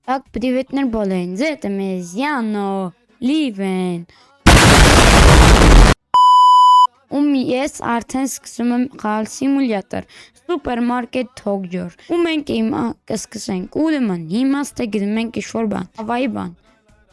Так, приветներ բոլորին, ձեզ Մեզյանո, Լիվեն։ Ես արդեն սկսում եմ խաղալ սիմուլյատոր, սուպերմարկետ Թոքյոր։ Ու մենք հիմա կսկսենք։ Ուրեմն հիմա ստե գնում ենք ինչ-որ բան, հավայի բան։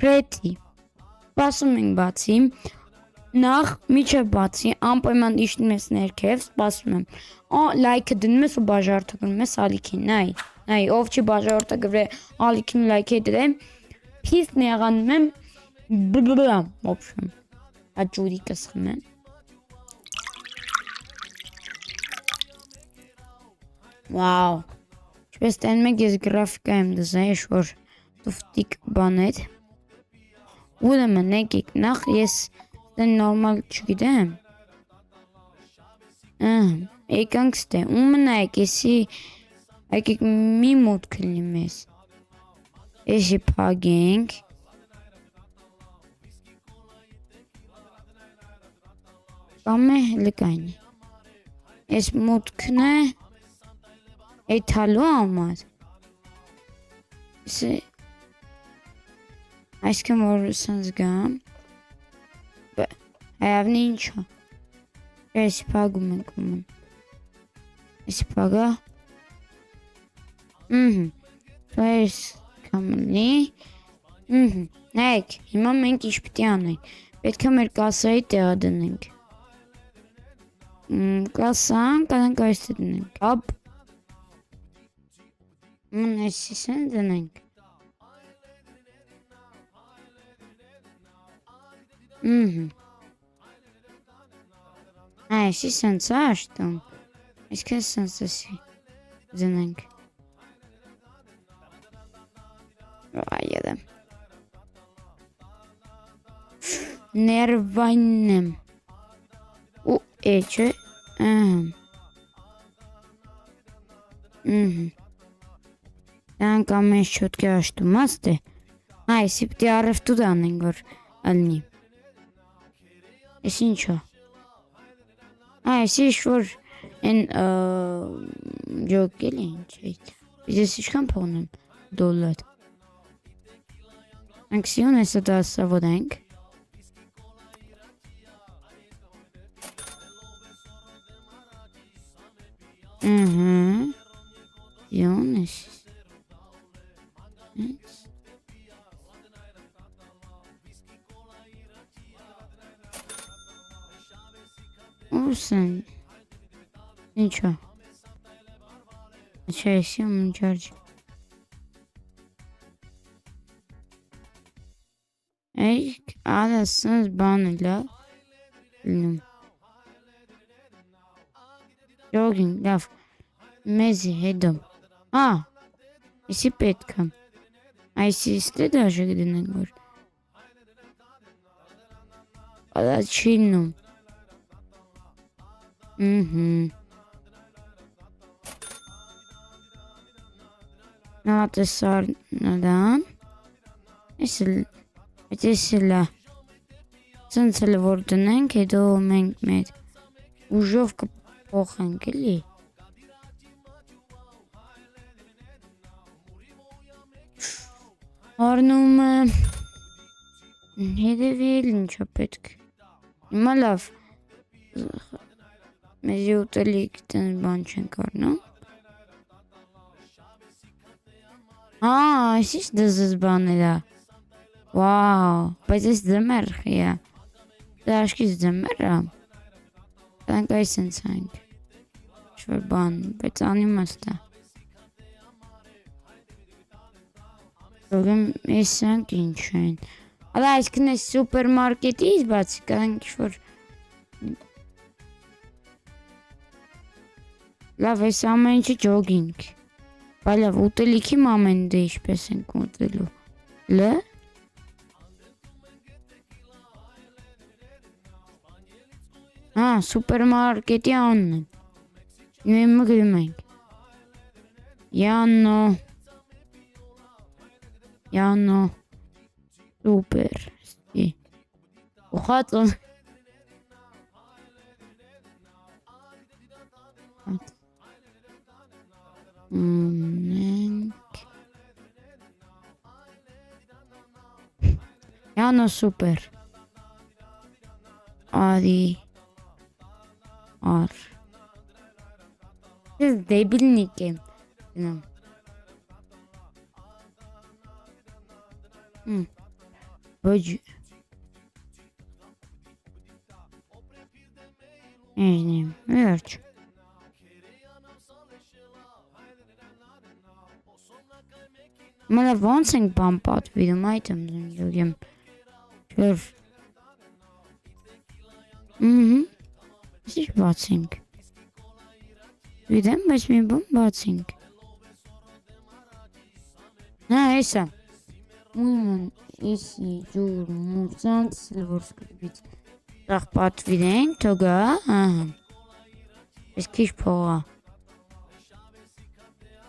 Քրետի։ Սպասում ենք բացի։ Նախ միջև բացի անպայման իշտում ես ներքև, սպասում եմ։ Լայքը դնում ես ու բաժարտում ես ալիքին, նայ, ով չի բաժարտագրե ալիքին լայքի դրեմ, փիստն եղանում եմ, в общем, աճուրի կսխում եմ։ Վաու, ինչպես տենում եք ես գրաֆիկա եմ դզա, ինչ-որ տուֆտիկ բաներ։ Ուրեմն եկեք, նախ ես նորմալ չգիտեմ։ Եկանք ստե, ու մնայք, եկեք մի մոտ կլինի մեզ։ Էսի պագենք։ Կամ է լկայնի։ Ես մոտքն է, էյթալու ամար։ Այսքան որ սանց գամ։ Հայավնի ինչա։ Ես պագում ենք ուման։ Ես պագա։ Ես կամլի։ Նայք, հիմա մենք ինչ պիտի անենք։ Պետք է մեր կասայի տեղը դնենք։ Կասան, կանենք այստեղ դնենք։ Ապ։ Այսիս են դնենք։ Այսի սենց աշտում, այսքան սենց ասի դնենք։ Այդեմ։ Ներվայնն եմ։ Ու էչը, Դանք ամենս չոտքի աշտում աստե։ Այսի պտի առևտու դանենք, որ ալնի։ Ես ինչա։ Այս ինչ-որ են ջոկել է ինչ էիտ։ Ես ինչքան փողն եմ դոլար։ Անքսիոն էսը դասավոդ ենք։ Իոն ես։ Ուսն ինչա չեսի մնջարջ Էյք ադասնս բանը լավ Ջոգին լավ մեզի հետում եսի պետք եմ այսի իստե դաժը գդնենք որ ադա չինում Նատեսար նադան Էսիլա Սնցել որ դնենք հետո մենք մեր ուժով կփոխենք էլի Արնում հետևել ինչա պետք Հիմա լավ Մեզի ուտելիք տենց բան չենք արնում Այսիշ դզыз բաներ է Վաու, բայց ես ձմեր խիա Դա աշկից ձմեր է Տանք այս ընց հանք Շվր բան, բայց անում աստ է Ռոգեմ ես հանք ինչ են Ալա այսքն ես սուպերմարկետից բացի կանք շվր Լավ ես ամեն ինչը ջոգինք Բալավ ուտելիքի մամեն դե ինչպես ենք ուտելու Լը Սուպերմարկետի անն եմ Իմը գրում ենք Յանո Սուպեր Ուխածոն Յանո սուպեր։ Արի ար։ Ես դեբիլնիկ եմ։ Ոչ։ Ինձ վերջ։ Մենա ոնց ենք բան պատվիրում այդ եմ զնջում։ Չոր։ Ինչ բացենք։ Videm, բայց մի բան բացենք։ Նա էսա։ Ույն էսի ջուր մուսանց սլվորսկրիպից։ Դախ պատվիրենք, թողա, ահա։ Ես քիչ փողա։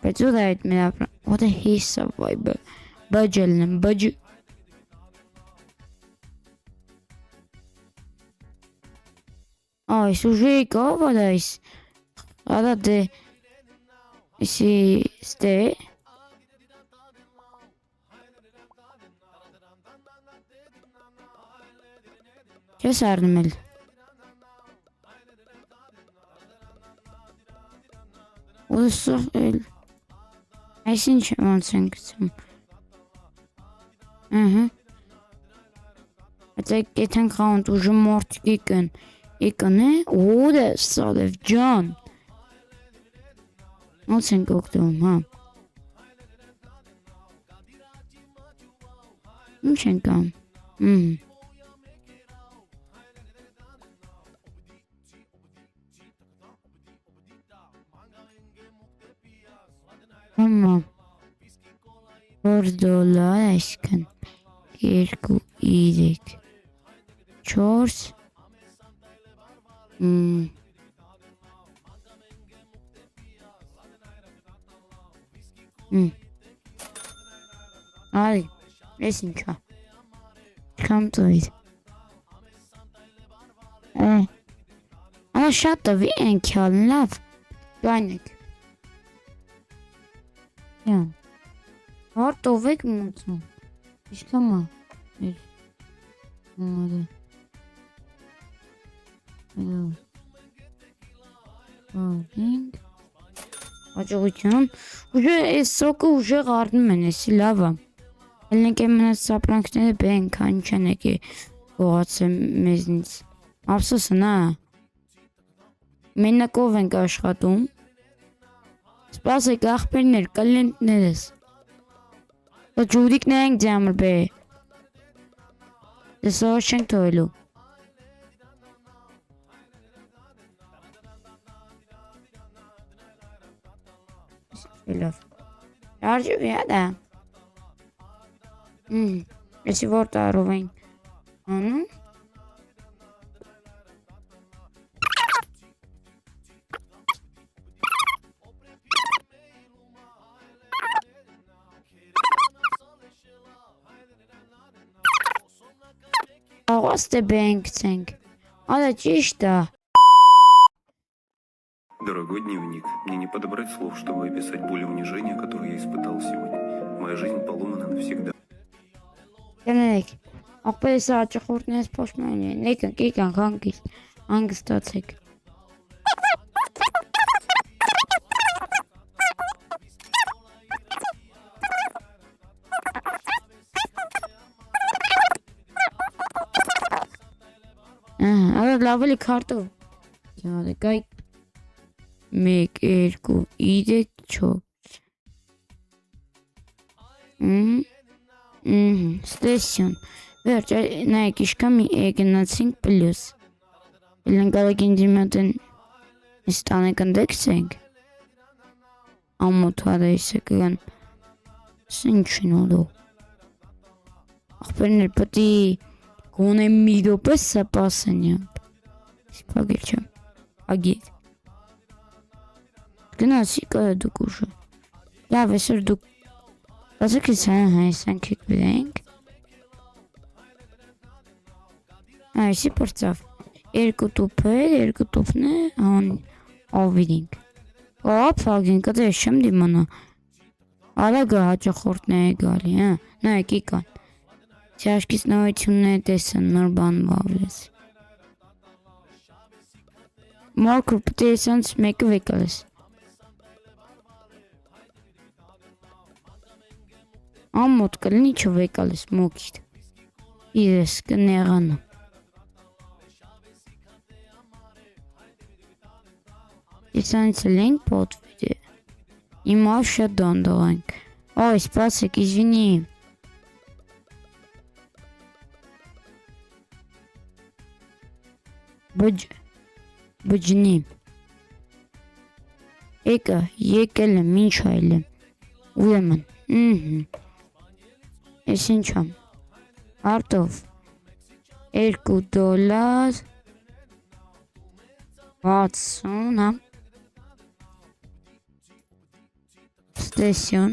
Բայց ու դա այդ մեր ապրան, ոդը հիսա վայբը, բաջելն եմ, բաջը։ Այս ուժի կով ոդ այս, ադա դե, եսի ստե, չես արնում էլ, ոդը սող էլ, այս ինչ ոնց են գցում, այդ են խանդ ուժը մորդ իկն է, ոդը սալև ջան, ոնց են գոգդում, հա, ինչ են կամ, Համա, որ դոլար այսքան, 2, 3, 4, Արի, ես ինչա, չկամ ծույր, Ալա շատ տվի են կյալն լավ, գանեք, Յան, հար տովեք մուցում, իշկամա, Աջողություն, ուժը ես սոկը ուժեղ արդնում են եսի լավա, Հելնենք եմ մնաց սապրանքները բենք, ինչ են եկի գողաց է մեզնից, ապսոսը նա, մենակով ենք աշխատում, Սպասեք աղբերներ, կլենտներս, ջուրիկներ ենք ձյամր բե, դες ողջ ենք թոյլու, Շարջու յադա, Եսի որ տարով ենք, անում, Աղաստ է բենք ցենք, ադա ճիշտ է, Дорогой дневник, мне не подобрать слов, чтобы описать боль и унижение, которое я испытал сегодня. Моя жизнь поломана навсегда. Գնեք, ապես աճախորդն ես պոշմային են, եկան, հանգստացեք, Ադա լավելի քարտով, գայք, 1, 2, 3, 4, Ստեսյուն, վերջ, նայք իշկա մի գնացինք պլյուս, Ելեն գալեք ինձի մատեն իստանեք ընդեքսենք, ամոտ հադա իսը կգան, սինչին ոլով, աղբերներ պտի գոնե մի դոպես սապասեն յամբ, իսպագել չեմ, ագիտ, Գնացի կա դուք ուժը, լավ այսօր դուք, Բացեք ես հայսանք եք բրենք, Այսի պրծավ, 2 տուպեր, 2 տուպն է, ավիրինք, Պագին կտե ես չեմ դիմանա, Արա գա հաճախորդն է գալի, նա եկի կան, Շաշկից նորություններ տեսա, նոր բան բավլես։ Մարկը պտեսանց մեկը վեկալես։ Ամոտ կլինի չվեկալես մոքիտ։ Իրես կնեղանա։ Տեսանից լենք պոտվիդի։ Հիմա շատ դանդող ենք։ Ой, спасик, извини. Բջնի։ Եկա, եկել եմ, ինչ այլ եմ։ Ուրեմն, ես ինչ եմ։ Արտով $2 60 հա։ Ստեսյոն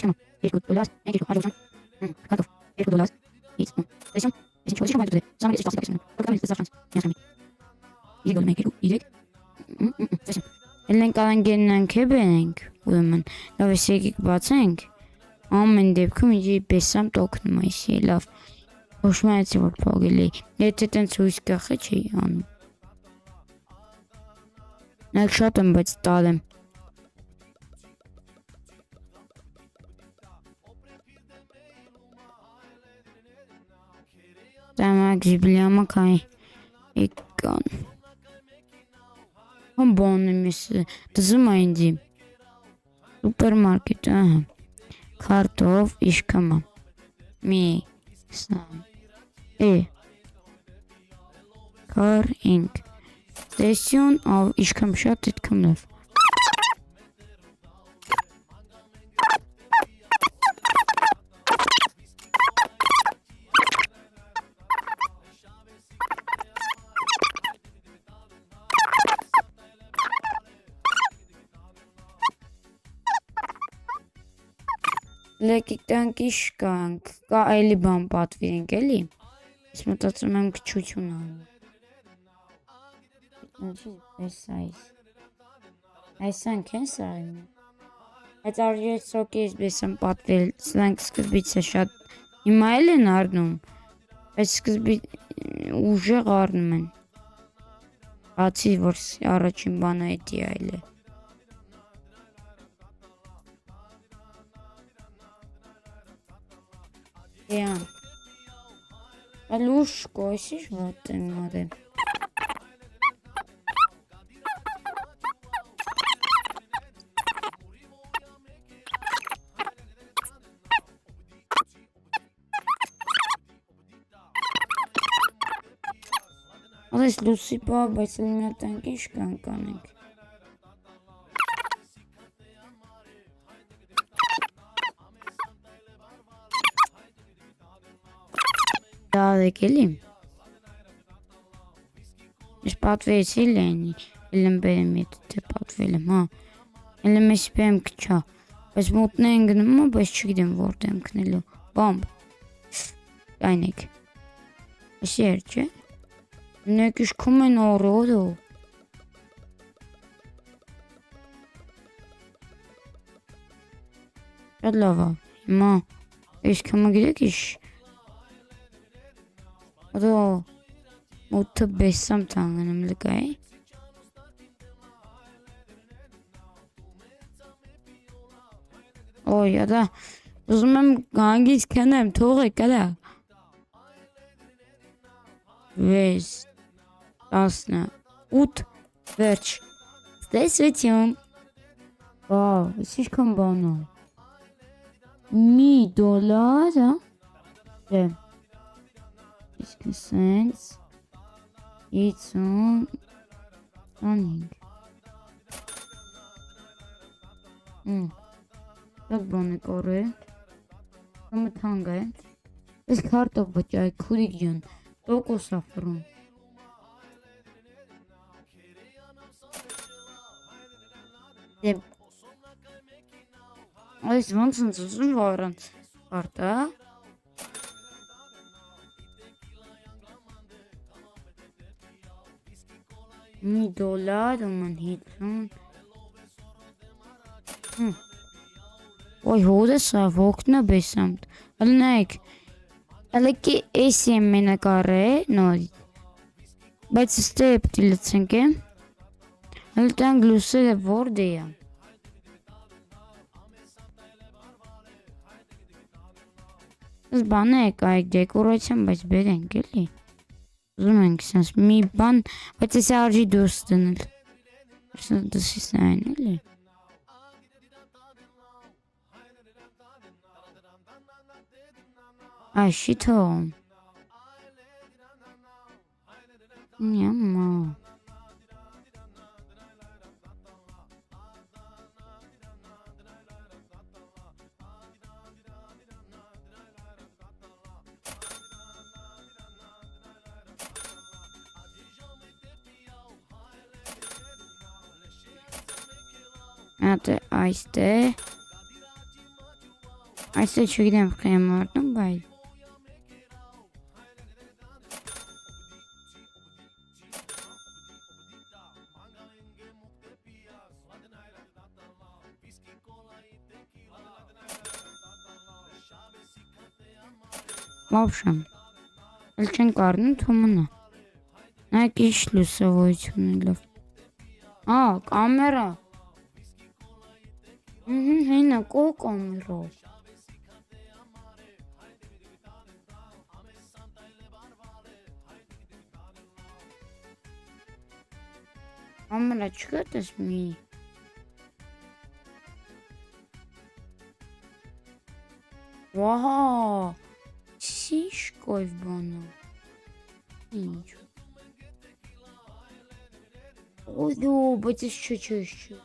$2 $2 Ելենք արան գեննանք է բենենք, ուրեմն, լավ ես եկիք բացենք, ամեն դեպքում իջի պեսամ տոքնում այսի, լավ, հոշմայացի որ պագել էի, եթե տենց հույս կախը չի անում, նայք շատ եմ, բայց տալ եմ, Տամակ զիբլիամա կայի եկան, Հոն բոն եմ ես դզում այնձի, սուպերմարկետ, ահա, քարտով իշկամա, մի, սամ, կար ինք, տեսյուն, իշկամ շատ դիտքամ լավ, Լեկիկ տանք իշ կանք, կա այլի բան պատվիրենք էլի, ես մտածում եմ կչություն անում, այսանք են սարին, այդ արժեց սոքի ես բես եմ պատվիրել, սլանք սկզբից է շատ, հիմա էլ են արնում, բայց սկզբից ուժեղ արնում են, բացի որ առաջին բանը էդի այլ է, Յան, լուշկո, այսիշ վատ եմ արեմ, Ալես լուսի պա, բայց լիմյատանք իշ կանք անենք, Դարեք էլի, ես պատվերեցի լենի, ելեմ բերեմ ետ թե պատվել եմ, հա, ելեմ ես բերեմ կչա, բայց մոտնե են գնում, բայց չգիտեմ որդ եմ կնելու, բամբ, կայնեք, ես էր չէ, նեք իշքում են օրոդո, շատ լավա, հիմա, ես կամը գիրեք իշ, Ադո, մութը բեսամ տանգանեմ լգայի, Ոյ, ադա, ուզում եմ գանգից կնեմ, թողեք ադա, 6, 18, վերջ, ստեսվեցյուն, ես իշքան բանո, $1, հա, Իսկ սենց, 50, 25, Շատ բան է կորը, կամը թանգ է, ես քարտով բճայ, քուրիկ ջան, տոկոս ախրում, Այս ոնց ընց ուզում վարանց քարտա, $1 ման 50 Ոյ հոդես ավ հոգնա բեսամդ Ալնայք Ալեկի էսի եմ մենակարը նոյ բայց ստե պետք է լցենք է Ալտան գլուսերը որդ է Բանը եկա այդ դեկորացիան, բայց բերենք էլի Ուզում ենք սենց մի բան, բայց ես արժի դուրս դնել Դսիս նայն էլի Այ շիթո Նյամա Ate այստե Այստե չգիտեմ խեմ արդում բայց В общем, էլ չեն կարնում թոմնա Նայք ինչ լուսավորություն էլով կամերա Հենա կո կամերով Կամերա չգտես մի Վահա Սիշ կոյվ բանա Ինչ Ոյդո, բայց ես չչ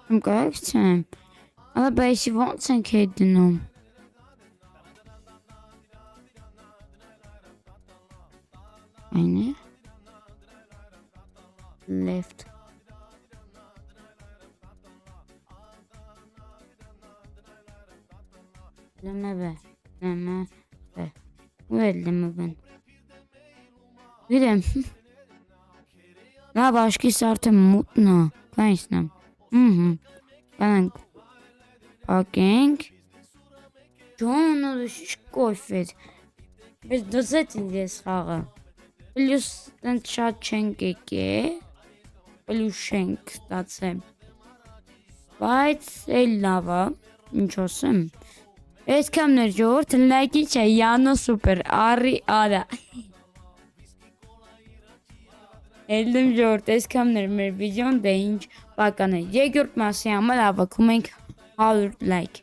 Եմ կարեք չեմ Ալա բայսի ոնց ենք հետ դնում Այն է Left Լմեվե Լմեվե Ու էլ լմևեն Գիրեմ Լավ աշկիս արդեն մուտնա Կայնցնեմ Կանանք Պակենք Ջոնը չկոյվեց Բայց դզեց ինձ ես խաղը Պլյուս տենց շատ չենք եկե Պլյուս չենք ստացեմ Բայց էլ լավա Ինչ ասեմ Ես կամներ ժողորդ լայքի չէ Յանո սուպեր Արի արա Էլդեմ ժողորդ ես կամներ մեր վիդեոն դե ինչ Պական է Երկրորդ մասի համար ավակում ենք 100 լայք